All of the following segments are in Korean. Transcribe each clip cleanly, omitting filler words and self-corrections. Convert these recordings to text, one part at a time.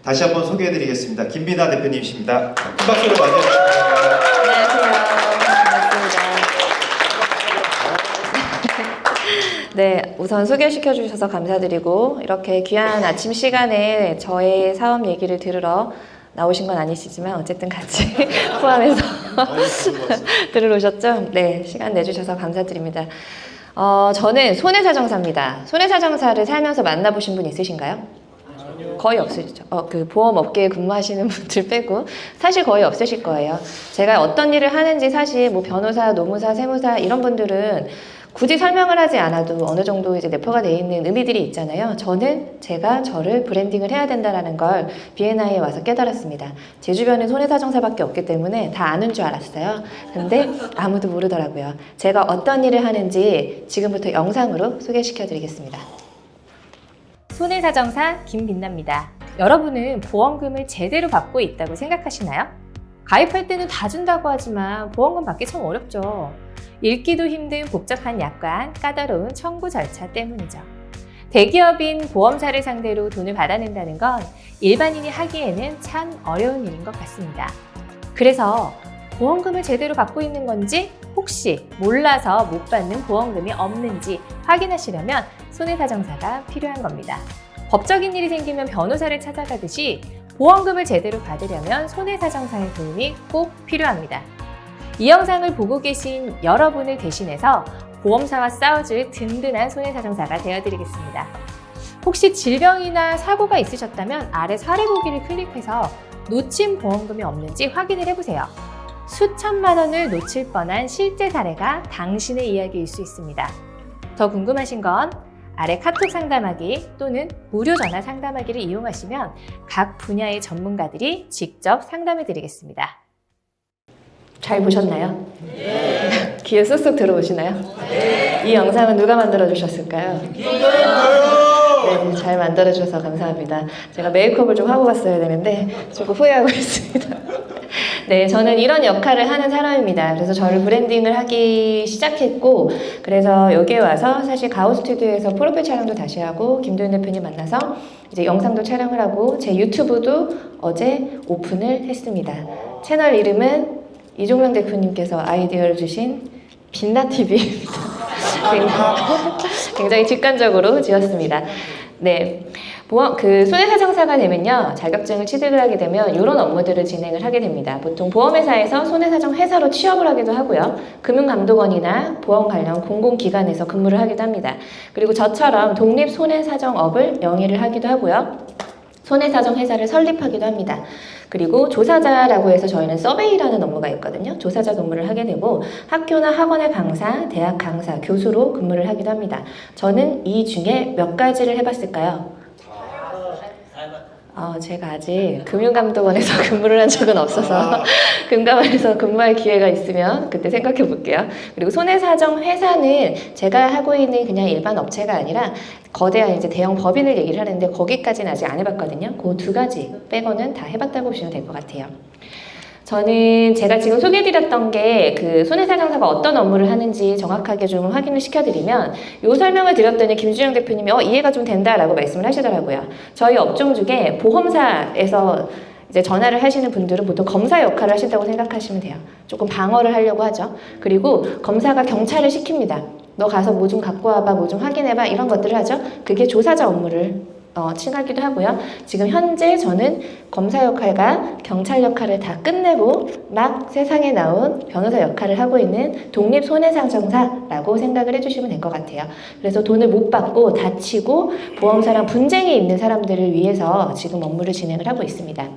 다시 한번 소개해드리겠습니다. 김민아 대표님이십니다. 큰 박수로 맞이해주시기 바랍니다. 안녕하세요. 반갑습니다. 네, 우선 소개시켜 주셔서 감사드리고 이렇게 귀한 아침 시간에 저의 사업 얘기를 들으러 나오신 건 아니시지만 어쨌든 같이 포함해서 들으러 오셨죠? 네, 시간 내주셔서 감사드립니다. 저는 손해사정사입니다. 손해사정사를 살면서 만나보신 분 있으신가요? 거의 없으시죠. 그 보험업계에 근무하시는 분들 빼고 사실 거의 없으실 거예요. 제가 어떤 일을 하는지 사실 뭐 변호사, 노무사, 세무사 이런 분들은 굳이 설명을 하지 않아도 어느 정도 이제 내포가 되어 있는 의미들이 있잖아요. 저는 제가 저를 브랜딩을 해야 된다는 걸 B&I에 와서 깨달았습니다. 제 주변에 손해사정사밖에 없기 때문에 다 아는 줄 알았어요. 근데 아무도 모르더라고요. 제가 어떤 일을 하는지 지금부터 영상으로 소개시켜 드리겠습니다. 손해사정사 김빛나입니다. 여러분은 보험금을 제대로 받고 있다고 생각하시나요? 가입할 때는 다 준다고 하지만 보험금 받기 참 어렵죠. 읽기도 힘든 복잡한 약관, 까다로운 청구 절차 때문이죠. 대기업인 보험사를 상대로 돈을 받아낸다는 건 일반인이 하기에는 참 어려운 일인 것 같습니다. 그래서 보험금을 제대로 받고 있는 건지 혹시 몰라서 못 받는 보험금이 없는지 확인하시려면 손해사정사가 필요한 겁니다. 법적인 일이 생기면 변호사를 찾아가듯이 보험금을 제대로 받으려면 손해사정사의 도움이 꼭 필요합니다. 이 영상을 보고 계신 여러분을 대신해서 보험사와 싸워줄 든든한 손해사정사가 되어드리겠습니다. 혹시 질병이나 사고가 있으셨다면 아래 사례 보기를 클릭해서 놓친 보험금이 없는지 확인을 해보세요. 수천만 원을 놓칠 뻔한 실제 사례가 당신의 이야기일 수 있습니다. 더 궁금하신 건 아래 카톡 상담하기 또는 무료 전화 상담하기를 이용하시면 각 분야의 전문가들이 직접 상담해 드리겠습니다. 잘 보셨나요? 네. 귀에 쏙쏙 들어오시나요? 네. 이 영상은 누가 만들어 주셨을까요? 네, 잘 만들어 주셔서 감사합니다. 제가 메이크업을 좀 하고 갔어야 되는데 조금 후회하고 있습니다. 네, 저는 이런 역할을 하는 사람입니다. 그래서 저를 브랜딩을 하기 시작했고, 그래서 여기에 와서 사실 가오 스튜디오에서 프로필 촬영도 다시 하고, 김도윤 대표님 만나서 이제 영상도 촬영을 하고, 제 유튜브도 어제 오픈을 했습니다. 채널 이름은 이종명 대표님께서 아이디어를 주신 빛나TV입니다. 굉장히 직관적으로 지었습니다. 네. 손해사정사가 되면요, 자격증을 취득을 하게 되면 이런 업무들을 진행을 하게 됩니다. 보통 보험회사에서 손해사정 회사로 취업을 하기도 하고요, 금융감독원이나 보험 관련 공공기관에서 근무를 하기도 합니다. 그리고 저처럼 독립손해사정업을 영위를 하기도 하고요, 손해사정 회사를 설립하기도 합니다. 그리고 조사자라고 해서 저희는 서베이라는 업무가 있거든요. 조사자 근무를 하게 되고 학교나 학원의 강사, 대학 강사, 교수로 근무를 하기도 합니다. 저는 이 중에 몇 가지를 해봤을까요? 제가 아직 금융감독원에서 근무를 한 적은 없어서 금감원에서 근무할 기회가 있으면 그때 생각해 볼게요. 그리고 손해사정 회사는 제가 하고 있는 그냥 일반 업체가 아니라 거대한 이제 대형 법인을 얘기를 하는데 거기까지는 아직 안 해봤거든요. 그 두 가지 빼고는 다 해봤다고 보시면 될 것 같아요. 저는 제가 지금 소개해드렸던 게 그 손해사정사가 어떤 업무를 하는지 정확하게 좀 확인을 시켜드리면, 요 설명을 드렸더니 김준영 대표님이 이해가 좀 된다라고 말씀을 하시더라고요. 저희 업종 중에 보험사에서 이제 전화를 하시는 분들은 보통 검사 역할을 하신다고 생각하시면 돼요. 조금 방어를 하려고 하죠. 그리고 검사가 경찰을 시킵니다. 너 가서 뭐 좀 갖고 와봐, 뭐 좀 확인해봐, 이런 것들을 하죠. 그게 조사자 업무를 칭하기도 하고요. 지금 현재 저는 검사 역할과 경찰 역할을 다 끝내고 막 세상에 나온 변호사 역할을 하고 있는 독립손해사정사라고 생각을 해주시면 될 것 같아요. 그래서 돈을 못 받고 다치고 보험사랑 분쟁이 있는 사람들을 위해서 지금 업무를 진행을 하고 있습니다.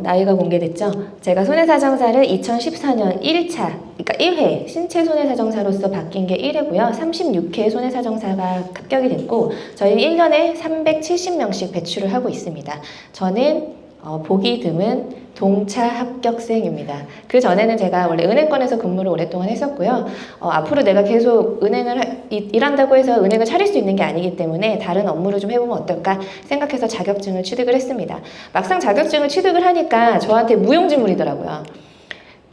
나이가 공개됐죠? 제가 손해사정사를 2014년 1차, 그러니까 1회 신체 손해사정사로서 바뀐 게 1회고요. 36회 손해사정사가 합격이 됐고, 저희는 1년에 370명씩 배출을 하고 있습니다. 저는 보기 드문 동차 합격생입니다. 그 전에는 제가 원래 은행권에서 근무를 오랫동안 했었고요. 앞으로 내가 계속 일한다고 해서 은행을 차릴 수 있는 게 아니기 때문에 다른 업무를 좀 해보면 어떨까 생각해서 자격증을 취득을 했습니다. 막상 자격증을 취득을 하니까 저한테 무용지물이더라고요.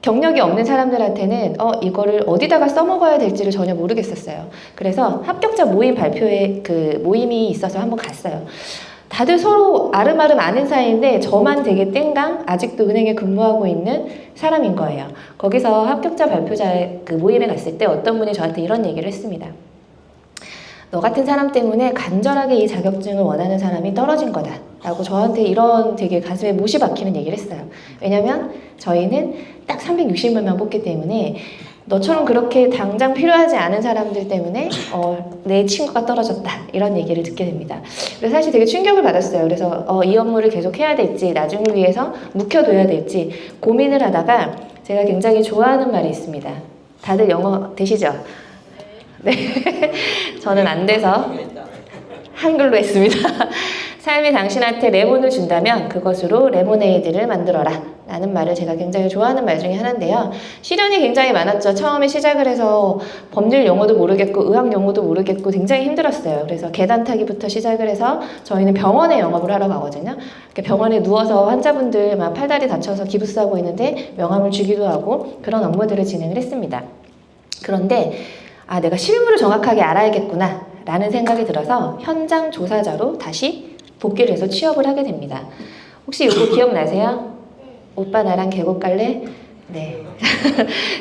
경력이 없는 사람들한테는 이거를 어디다가 써먹어야 될지를 전혀 모르겠었어요. 그래서 합격자 모임 발표에 그 모임이 있어서 한번 갔어요. 다들 서로 아름아름 아는 사이인데 저만 되게 땡강 아직도 은행에 근무하고 있는 사람인 거예요. 거기서 합격자 발표자 그 모임에 갔을 때 어떤 분이 저한테 이런 얘기를 했습니다. 너 같은 사람 때문에 간절하게 이 자격증을 원하는 사람이 떨어진 거다 라고 저한테 이런 되게 가슴에 못이 박히는 얘기를 했어요. 왜냐면 저희는 딱 360명만 뽑기 때문에 너처럼 그렇게 당장 필요하지 않은 사람들 때문에 내 친구가 떨어졌다 이런 얘기를 듣게 됩니다. 그래서 사실 되게 충격을 받았어요. 그래서 이 업무를 계속 해야 될지 나중을 위해서 묵혀둬야 될지 고민을 하다가 제가 굉장히 좋아하는 말이 있습니다. 다들 영어 되시죠? 네. 저는 안 돼서 한글로 했습니다. 삶이 당신한테 레몬을 준다면 그것으로 레모네이드를 만들어라 라는 말을 제가 굉장히 좋아하는 말 중에 하나인데요. 시련이 굉장히 많았죠. 처음에 시작을 해서 법률 용어도 모르겠고 의학 용어도 모르겠고 굉장히 힘들었어요. 그래서 계단 타기부터 시작을 해서 저희는 병원에 영업을 하러 가거든요. 병원에 누워서 환자분들 막 팔다리 다쳐서 기부스하고 있는데 명함을 주기도 하고 그런 업무들을 진행을 했습니다. 그런데 내가 실무를 정확하게 알아야겠구나 라는 생각이 들어서 현장 조사자로 다시 복귀를 해서 취업을 하게 됩니다. 혹시 이거 기억나세요? 오빠 나랑 계곡 갈래? 네.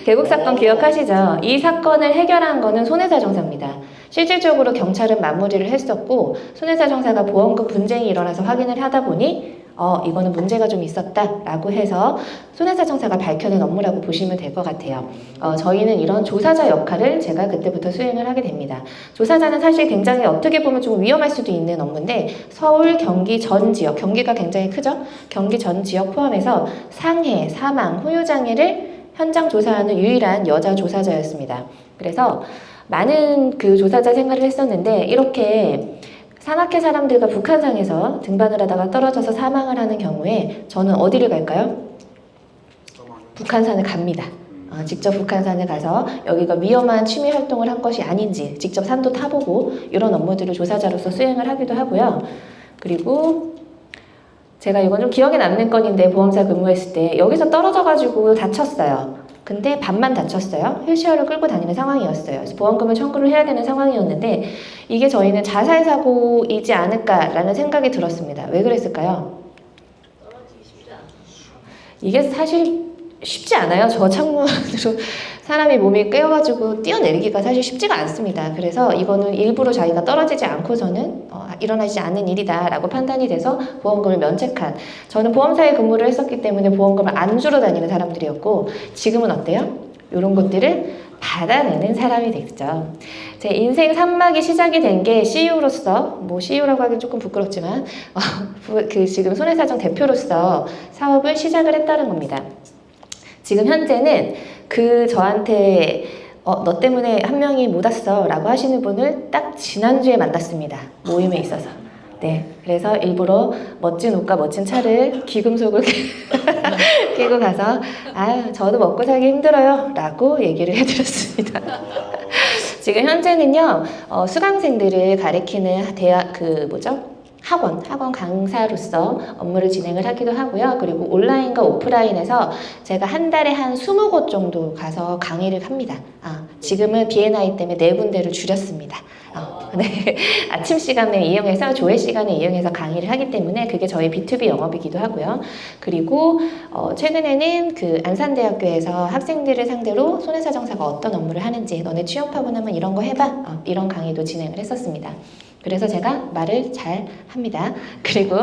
계곡 사건 기억하시죠? 이 사건을 해결한 거는 손해사정사입니다. 실질적으로 경찰은 마무리를 했었고 손해사정사가 보험금 분쟁이 일어나서 확인을 하다 보니 이거는 문제가 좀 있었다라고 해서 손해사정사가 밝혀낸 업무라고 보시면 될 것 같아요. 저희는 이런 조사자 역할을 제가 그때부터 수행을 하게 됩니다. 조사자는 사실 굉장히 어떻게 보면 좀 위험할 수도 있는 업무인데 서울, 경기 전 지역, 경기가 굉장히 크죠? 경기 전 지역 포함해서 상해, 사망, 후유장애를 현장 조사하는 유일한 여자 조사자였습니다. 그래서 많은 그 조사자 생활을 했었는데 이렇게 산악회 사람들과 북한산에서 등반을 하다가 떨어져서 사망을 하는 경우에 저는 어디를 갈까요? 북한산을 갑니다. 직접 북한산에 가서 여기가 위험한 취미 활동을 한 것이 아닌지 직접 산도 타보고 이런 업무들을 조사자로서 수행을 하기도 하고요. 그리고 제가 이건 좀 기억에 남는 건인데 보험사 근무했을 때 여기서 떨어져가지고 다쳤어요. 근데 반만 다쳤어요. 휠체어를 끌고 다니는 상황이었어요. 그래서 보험금을 청구를 해야 되는 상황이었는데 이게 저희는 자살사고이지 않을까라는 생각이 들었습니다. 왜 그랬을까요? 이게 사실 쉽지 않아요. 저 창문으로 사람이 몸이 꿰어가지고 뛰어내리기가 사실 쉽지가 않습니다. 그래서 이거는 일부러 자기가 떨어지지 않고서는 일어나지 않는 일이다 라고 판단이 돼서 보험금을 면책한, 저는 보험사에 근무를 했었기 때문에 보험금을 안 주러 다니는 사람들이었고 지금은 어때요? 이런 것들을 받아내는 사람이 됐죠. 제 인생 산막이 시작이 된 게 CEO로서, CEO라고 하긴 조금 부끄럽지만 지금 손해사정 대표로서 사업을 시작을 했다는 겁니다. 지금 현재는 저한테 너 때문에 한 명이 못 왔어 라고 하시는 분을 딱 지난주에 만났습니다. 모임에 있어서. 네, 그래서 일부러 멋진 옷과 멋진 차를 귀금속을 끼고 가서 저도 먹고 살기 힘들어요 라고 얘기를 해드렸습니다. 지금 현재는요 수강생들을 가리키는 학원 강사로서 업무를 진행을 하기도 하고요. 그리고 온라인과 오프라인에서 제가 한 달에 한 20곳 정도 가서 강의를 합니다. 지금은 B&I 때문에 4군데를 줄였습니다. 네. 아침 시간에 이용해서 조회 시간에 이용해서 강의를 하기 때문에 그게 저희 B2B 영업이기도 하고요. 그리고 최근에는 안산대학교에서 학생들을 상대로 손해사정사가 어떤 업무를 하는지 너네 취업하고 나면 이런 거 해봐 이런 강의도 진행을 했었습니다. 그래서 제가 말을 잘 합니다. 그리고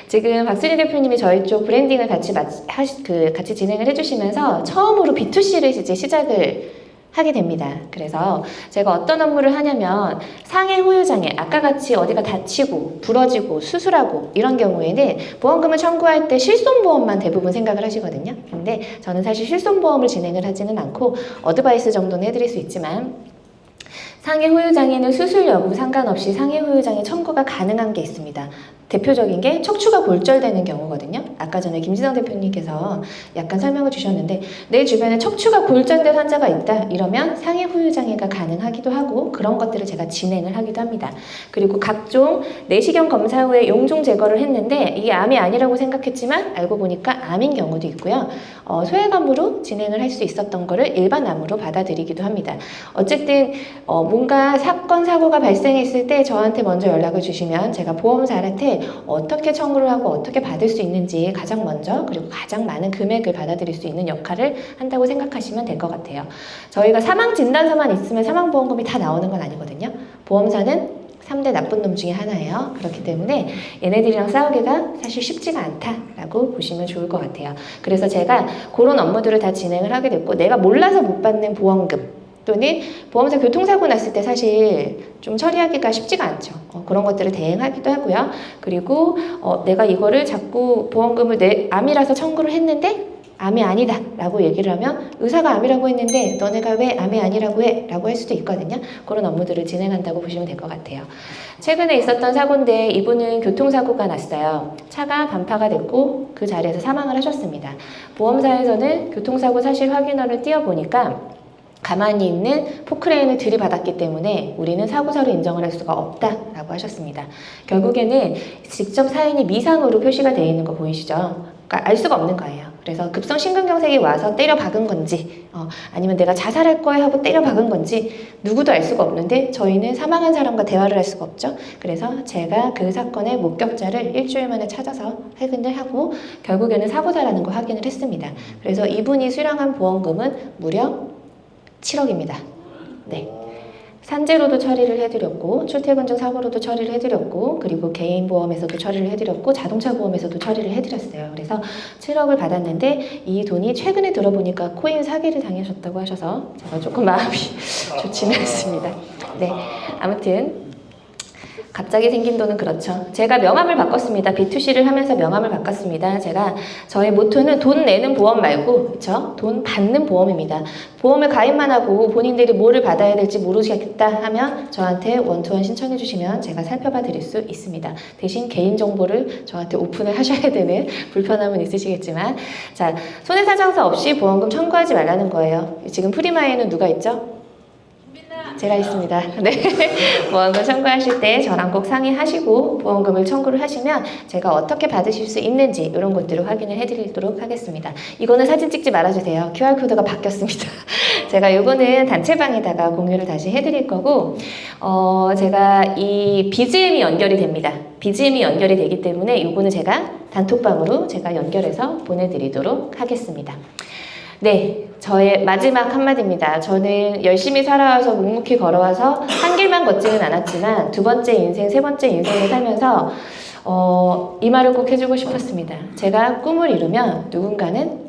지금 박수진 대표님이 저희 쪽 브랜딩을 같이 진행을 해주시면서 처음으로 B2C를 이제 시작을 하게 됩니다. 그래서 제가 어떤 업무를 하냐면 상해 후유장애, 아까 같이 어디가 다치고 부러지고 수술하고 이런 경우에는 보험금을 청구할 때 실손보험만 대부분 생각을 하시거든요. 근데 저는 사실 실손보험을 진행을 하지는 않고 어드바이스 정도는 해드릴 수 있지만 상해 후유장애는 수술 여부 상관없이 상해 후유장애 청구가 가능한 게 있습니다. 대표적인 게 척추가 골절되는 경우거든요. 아까 전에 김진영 대표님께서 약간 설명을 주셨는데 내 주변에 척추가 골절된 환자가 있다 이러면 상해 후유장애가 가능하기도 하고 그런 것들을 제가 진행을 하기도 합니다. 그리고 각종 내시경 검사 후에 용종 제거를 했는데 이게 암이 아니라고 생각했지만 알고 보니까 암인 경우도 있고요. 소외감으로 진행을 할 수 있었던 거를 일반 암으로 받아들이기도 합니다. 어쨌든 뭔가 사건, 사고가 발생했을 때 저한테 먼저 연락을 주시면 제가 보험사한테 어떻게 청구를 하고 어떻게 받을 수 있는지 가장 먼저 그리고 가장 많은 금액을 받아들일 수 있는 역할을 한다고 생각하시면 될 것 같아요. 저희가 사망 진단서만 있으면 사망보험금이 다 나오는 건 아니거든요. 보험사는 3대 나쁜 놈 중에 하나예요. 그렇기 때문에 얘네들이랑 싸우기가 사실 쉽지가 않다라고 보시면 좋을 것 같아요. 그래서 제가 그런 업무들을 다 진행을 하게 됐고 내가 몰라서 못 받는 보험금 또는 보험사 교통사고 났을 때 사실 좀 처리하기가 쉽지가 않죠. 그런 것들을 대행하기도 하고요. 그리고 내가 이거를 자꾸 보험금을 암이라서 청구를 했는데 암이 아니다 라고 얘기를 하면 의사가 암이라고 했는데 너네가 왜 암이 아니라고 해? 라고 할 수도 있거든요. 그런 업무들을 진행한다고 보시면 될 것 같아요. 최근에 있었던 사고인데 이분은 교통사고가 났어요. 차가 반파가 됐고 그 자리에서 사망을 하셨습니다. 보험사에서는 교통사고 사실 확인어를 띄워보니까 가만히 있는 포크레인을 들이받았기 때문에 우리는 사고사로 인정을 할 수가 없다라고 하셨습니다. 결국에는 직접 사인이 미상으로 표시가 되어 있는 거 보이시죠? 그러니까 알 수가 없는 거예요. 그래서 급성 심근경색이 와서 때려 박은 건지 아니면 내가 자살할 거야 하고 때려 박은 건지 누구도 알 수가 없는데 저희는 사망한 사람과 대화를 할 수가 없죠. 그래서 제가 그 사건의 목격자를 일주일 만에 찾아서 확인을 하고 결국에는 사고사라는 거 확인을 했습니다. 그래서 이분이 수령한 보험금은 무려 7억입니다. 네. 산재로도 처리를 해드렸고 출퇴근 중 사고로도 처리를 해드렸고 그리고 개인 보험에서도 처리를 해드렸고 자동차 보험에서도 처리를 해드렸어요. 그래서 7억을 받았는데 이 돈이 최근에 들어보니까 코인 사기를 당하셨다고 하셔서 제가 조금 마음이 좋지는 않습니다. 네, 아무튼 갑자기 생긴 돈은 그렇죠. 제가 명함을 바꿨습니다. B2C를 하면서 명함을 바꿨습니다. 제가 저의 모토는 돈 내는 보험 말고 그렇죠? 돈 받는 보험입니다. 보험을 가입만 하고 본인들이 뭐를 받아야 될지 모르겠다 하면 저한테 원투원 신청해 주시면 제가 살펴봐 드릴 수 있습니다. 대신 개인정보를 저한테 오픈을 하셔야 되는 불편함은 있으시겠지만 자, 손해사정서 없이 보험금 청구하지 말라는 거예요. 지금 프리마에는 누가 있죠? 제가 있습니다. 네. 보험금 청구하실 때 저랑 꼭 상의하시고 보험금을 청구를 하시면 제가 어떻게 받으실 수 있는지 이런 것들을 확인을 해드리도록 하겠습니다. 이거는 사진 찍지 말아주세요. QR코드가 바뀌었습니다. 제가 이거는 단체방에다가 공유를 다시 해드릴 거고 제가 이 BGM이 연결이 됩니다. BGM이 연결이 되기 때문에 이거는 제가 단톡방으로 제가 연결해서 보내드리도록 하겠습니다. 네, 저의 마지막 한마디입니다. 저는 열심히 살아와서 묵묵히 걸어와서 한 길만 걷지는 않았지만 두 번째 인생, 세 번째 인생을 살면서 이 말을 꼭 해주고 싶었습니다. 제가 꿈을 이루면 누군가는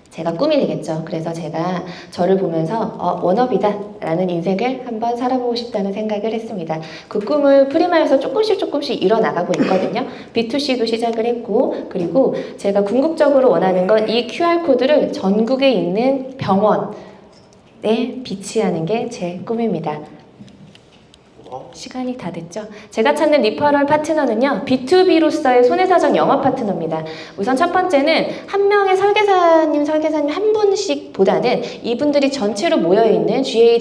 제가 꿈이 되겠죠. 그래서 제가 저를 보면서 워너비다 라는 인생을 한번 살아보고 싶다는 생각을 했습니다. 그 꿈을 프리마에서 조금씩 이뤄나가고 있거든요. B2C도 시작을 했고 그리고 제가 궁극적으로 원하는 건 이 QR코드를 전국에 있는 병원에 비치하는 게 제 꿈입니다. 시간이 다 됐죠? 제가 찾는 리퍼럴 파트너는요, B2B로서의 손해사정 영업 파트너입니다. 우선 첫 번째는 한 명의 설계사님 한 분씩 보다는 이분들이 전체로 모여있는 GA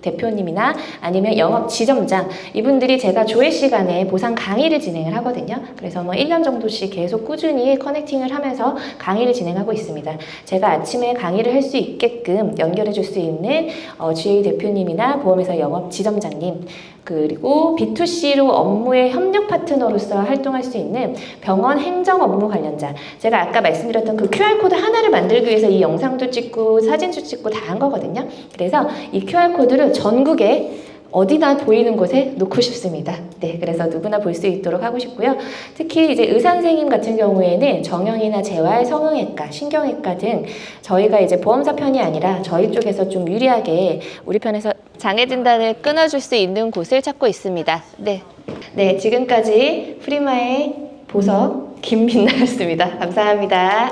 대표님이나 아니면 영업 지점장 이분들이 제가 조회 시간에 보상 강의를 진행을 하거든요. 그래서 1년 정도씩 계속 꾸준히 커넥팅을 하면서 강의를 진행하고 있습니다. 제가 아침에 강의를 할 수 있게끔 연결해 줄 수 있는 GA 대표님이나 보험회사 영업 지점장님 그리고 B2C로 업무의 협력 파트너로서 활동할 수 있는 병원 행정 업무 관련자 제가 아까 말씀드렸던 그 QR코드 하나를 만들기 위해서 이 영상도 찍고 사진도 찍고 다 한 거거든요. 그래서 이 QR코드를 전국에 어디나 보이는 곳에 놓고 싶습니다. 네, 그래서 누구나 볼 수 있도록 하고 싶고요. 특히 이제 의사 선생님 같은 경우에는 정형이나 재활, 성형외과, 신경외과 등 저희가 이제 보험사 편이 아니라 저희 쪽에서 좀 유리하게 우리 편에서 장애 진단을 끊어줄 수 있는 곳을 찾고 있습니다. 네, 지금까지 프리마의 보석 김민나였습니다. 감사합니다.